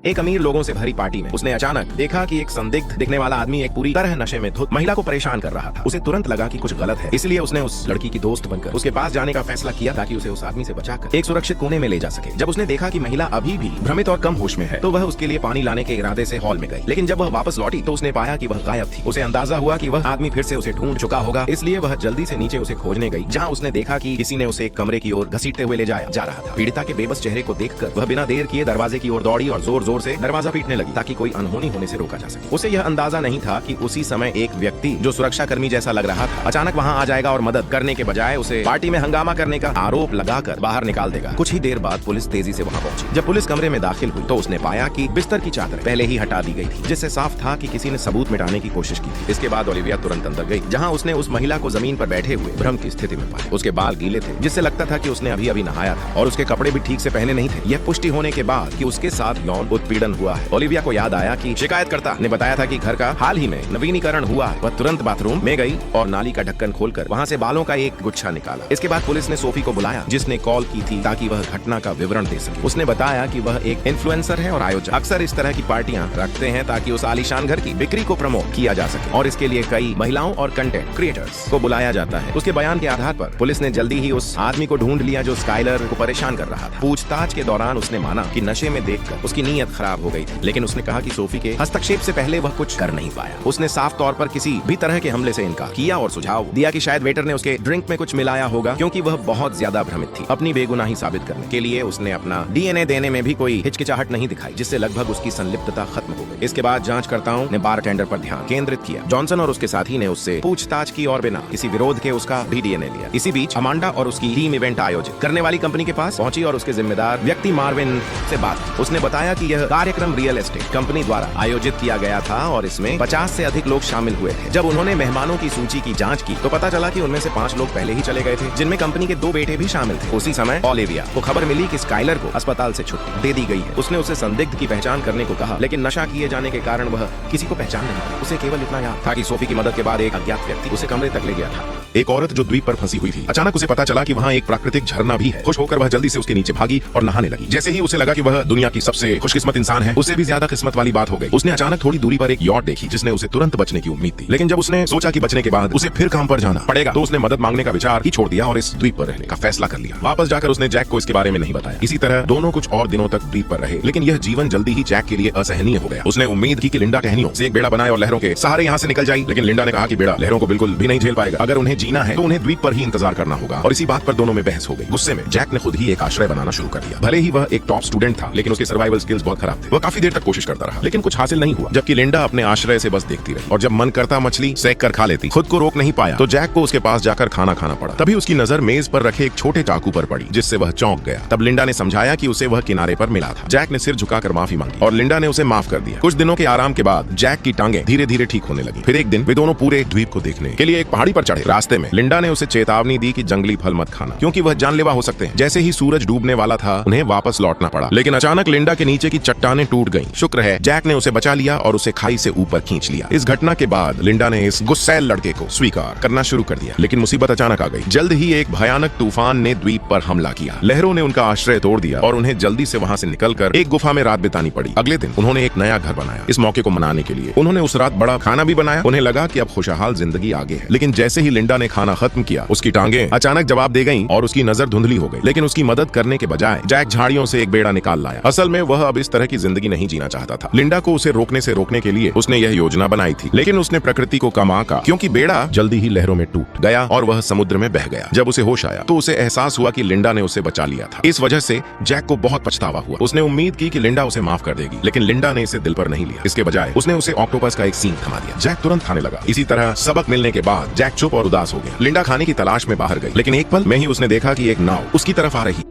एक अमीर लोगों से भरी पार्टी में उसने अचानक देखा कि एक संदिग्ध दिखने वाला आदमी एक पूरी तरह नशे में धुत महिला को परेशान कर रहा था। उसे तुरंत लगा कि कुछ गलत है, इसलिए उसने उस लड़की की दोस्त बनकर उसके पास जाने का फैसला किया ताकि उसे उस आदमी से बचाकर एक सुरक्षित कोने में ले जा सके। जब उसने देखा कि महिला अभी भी भ्रमित और कम होश में है तो वह उसके लिए पानी लाने के इरादे से हॉल में गई, लेकिन जब वह वापस लौटी तो उसने पाया कि वह गायब थी। उसे अंदाजा हुआ कि वह आदमी फिर से उसे ढूंढ चुका होगा, इसलिए वह जल्दी से नीचे उसे खोजने गई, जहाँ उसने देखा कि किसी ने उसे एक कमरे की ओर घसीटते हुए ले जाया जा रहा था। पीड़िता के बेबस चेहरे को देखकर वह बिना देर किए दरवाजे की ओर दौड़ी और जोर जोर से दरवाजा पीटने लगी ताकि कोई अनहोनी होने से रोका जा सके। उसे यह अंदाजा नहीं था कि उसी समय एक व्यक्ति जो सुरक्षा कर्मी जैसा लग रहा था अचानक वहां आ जाएगा और मदद करने के बजाय उसे पार्टी में हंगामा करने का आरोप लगाकर बाहर निकाल देगा। कुछ ही देर बाद पुलिस तेजी से वहां पहुंची। जब पुलिस कमरे में दाखिल हुई तो उसने पाया कि बिस्तर की चादर पहले ही हटा दी गई थी, जिससे साफ था कि किसी ने सबूत मिटाने की कोशिश की थी। इसके बाद ओलिविया तुरंत अंदर गई, जहाँ उसने उस महिला को जमीन पर बैठे हुए भ्रम की स्थिति में पाया। उसके बाल गीले थे, जिससे लगता था कि उसने अभी नहाया था, और उसके कपड़े भी ठीक से पहने नहीं थे। यह पुष्टि होने के बाद कि उसके साथ यौन उत्पीड़न हुआ है, ओलिविया को याद आया कि शिकायतकर्ता ने बताया था कि घर का हाल ही में नवीनीकरण हुआ है। वह तुरंत बाथरूम में गई और नाली का ढक्कन खोलकर वहां से बालों का एक गुच्छा निकाला। इसके बाद पुलिस ने सोफी को बुलाया, जिसने कॉल की थी ताकि वह घटना का विवरण दे सके। उसने बताया कि वह एक इन्फ्लुएंसर है और आयोजक अक्सर इस तरह की पार्टियां रखते हैं ताकि उस आलीशान घर की बिक्री को प्रमोट किया जा सके, और इसके लिए कई महिलाओं और कंटेंट क्रिएटर्स को बुलाया जाता है। उसके बयान के आधार पर पुलिस ने जल्दी ही उस आदमी को ढूंढ लिया जो स्काइलर को परेशान कर रहा था। पूछताछ के दौरान उसने माना कि नशे में देखकर उसकी नीयत खराब हो गई थी, लेकिन उसने कहा कि सोफी के हस्तक्षेप से पहले वह कुछ कर नहीं पाया। उसने साफ तौर पर किसी भी तरह के हमले से इनकार किया और सुझाव दिया कि शायद वेटर ने उसके ड्रिंक में कुछ मिलाया होगा, क्योंकि वह बहुत ज्यादा भ्रमित थी। अपनी बेगुनाही साबित करने के लिए उसने अपना डीएनए देने में भी कोई हिचकिचाहट नहीं दिखाई, जिससे लगभग उसकी संलिप्तता खत्म हो गई। इसके बाद जांचकर्ताओं ने बारटेंडर पर ध्यान केंद्रित किया। जॉनसन और उसके साथी ने उससे पूछताछ की और बिना किसी विरोध के उसका भी डीएनए लिया। इसी बीच अमांडा और उसकी टीम इवेंट आयोजित करने वाली कंपनी के पास पहुंची और उसके जिम्मेदार व्यक्ति मार्विन से बात की। उसने बताया कि यह कार्यक्रम रियल एस्टेट कंपनी द्वारा आयोजित किया गया था और इसमें 50 से अधिक लोग शामिल हुए थे। जब उन्होंने मेहमानों की सूची की जांच की तो पता चला कि उनमें से 5 लोग पहले ही चले गए थे, जिनमें कंपनी के 2 बेटे भी शामिल थे। उसी समय ओलिविया को खबर मिली कि स्काइलर को अस्पताल से छुट्टी दे दी गई है। उसने उसे संदिग्ध की पहचान करने को कहा, लेकिन नशा किए जाने के कारण वह किसी को पहचान नहीं पाया। उसे केवल इतना याद था कि सोफी की मदद के बाद एक अज्ञात व्यक्ति उसे कमरे तक ले गया था। एक औरत जो द्वीप पर फंसी हुई थी, अचानक उसे पता चला कि वहाँ एक प्राकृतिक झरना भी है। खुश होकर वह जल्दी से उसके नीचे भागी और नहाने लगी। जैसे ही उसे लगा कि वह दुनिया की सबसे खुशकिस्मत इंसान है, उससे भी ज्यादा किस्मत वाली बात हो गई। उसने अचानक थोड़ी दूरी पर एक यॉट देखी, जिसने उसे तुरंत बचने की उम्मीद थी, लेकिन जब उसने सोचा कि बचने के बाद उसे फिर काम पर जाना पड़ेगा तो उसने मदद मांगने का विचार ही छोड़ दिया और इस द्वीप पर रहने का फैसला कर लिया। वापस जाकर उसने जैक को इसके बारे में नहीं बताया। इसी तरह दोनों कुछ और दिनों तक द्वीप पर रहे, लेकिन यह जीवन जल्दी ही जैक के लिए असहनीय हो गया। उसने उम्मीद की कि लिंडा टहनियों से एक बेड़ा बनाए और लहरों के सहारे यहाँ से निकल जाए, लेकिन लिंडा ने कहा कि बेड़ा लहरों को बिल्कुल भी नहीं झेल पाएगा। अगर उन्हें जीना है तो उन्हें द्वीप पर ही इंतजार करना होगा, और इसी बात पर दोनों में बहस हो गई। गुस्से में जैक ने खुद ही एक आश्रय बनाना शुरू कर दिया। भले ही वह एक टॉप स्टूडेंट था, लेकिन उसके सर्वाइवल स्किल्स बहुत खराब थे। वह काफी देर तक कोशिश करता रहा, लेकिन कुछ हासिल नहीं हुआ। जबकि लिंडा अपने आश्रय से बस देखती रही, और जब मन करता मछली सेक कर खा लेती। खुद को रोक नहीं पाया तो जैक को उसके पास जाकर खाना खाना पड़ा। तभी उसकी नजर मेज पर रखे एक छोटे चाकू पर पड़ी, जिससे वह चौंक गया। तब लिंडा ने समझाया कि उसे वह किनारे पर मिला था। जैक ने सिर झुकाकर माफी मांगी और लिंडा ने उसे माफ कर दिया। कुछ दिनों के आराम के बाद जैक की टांगें धीरे धीरे ठीक होने लगी। फिर एक दिन वे दोनों पूरे द्वीप को देखने के लिए एक पहाड़ी पर चढ़े। रास्ते में लिंडा ने उसे चेतावनी दी कि जंगली फल मत खाना, क्योंकि वह जानलेवा हो सकते हैं। जैसे ही सूरज डूबने वाला था उन्हें वापस लौटना पड़ा, लेकिन अचानक लिंडा के नीचे की चट्टानें टूट गईं। शुक्र है जैक ने उसे बचा लिया और उसे खाई से ऊपर खींच लिया। इस घटना के बाद लिंडा ने इस गुस्सैल लड़के को स्वीकार करना शुरू कर दिया, लेकिन मुसीबत अचानक आ गई। जल्द ही एक भयानक तूफान ने द्वीप पर हमला किया। लहरों ने उनका आश्रय तोड़ दिया और उन्हें जल्दी से वहां से निकलकर एक गुफा में रात बितानी पड़ी। अगले दिन उन्होंने एक नया घर बनाया। इस मौके को मनाने के लिए उन्होंने उस रात बड़ा खाना भी बनाया। उन्हें लगा कि अब खुशहाल जिंदगी आगे है, लेकिन जैसे ही लिंडा ने खाना खत्म किया उसकी टांगें अचानक जवाब दे गईं और उसकी नजर धुंधली हो गई। लेकिन उसकी मदद करने के बजाय जैक झाड़ियों से एक बेड़ा निकाल लाया। असल में वह अब इस तरह की जिंदगी नहीं जीना चाहता था। लिंडा को उसे रोकने के लिए उसने यह योजना बनाई थी, लेकिन उसने प्रकृति को कम आंका, क्योंकि बेड़ा जल्दी ही लहरों में टूट गया और वह समुद्र में बह गया। जब उसे होश आया तो उसे एहसास हुआ कि लिंडा ने उसे बचा लिया था। इस वजह से जैक को बहुत पछतावा हुआ। उसने उम्मीद की कि लिंडा उसे माफ कर देगी, लेकिन लिंडा ने इसे दिल पर नहीं लिया। इसके बजाय उसने उसे ऑक्टोपस का एक सींग थमा दिया। जैक तुरंत खाने लगा। इसी तरह सबक मिलने के बाद जैक चुप और उदास हो गया। लिंडा खाने की तलाश में बाहर गई, लेकिन एक पल में ही उसने देखा कि एक नाव उसकी तरफ आ रही।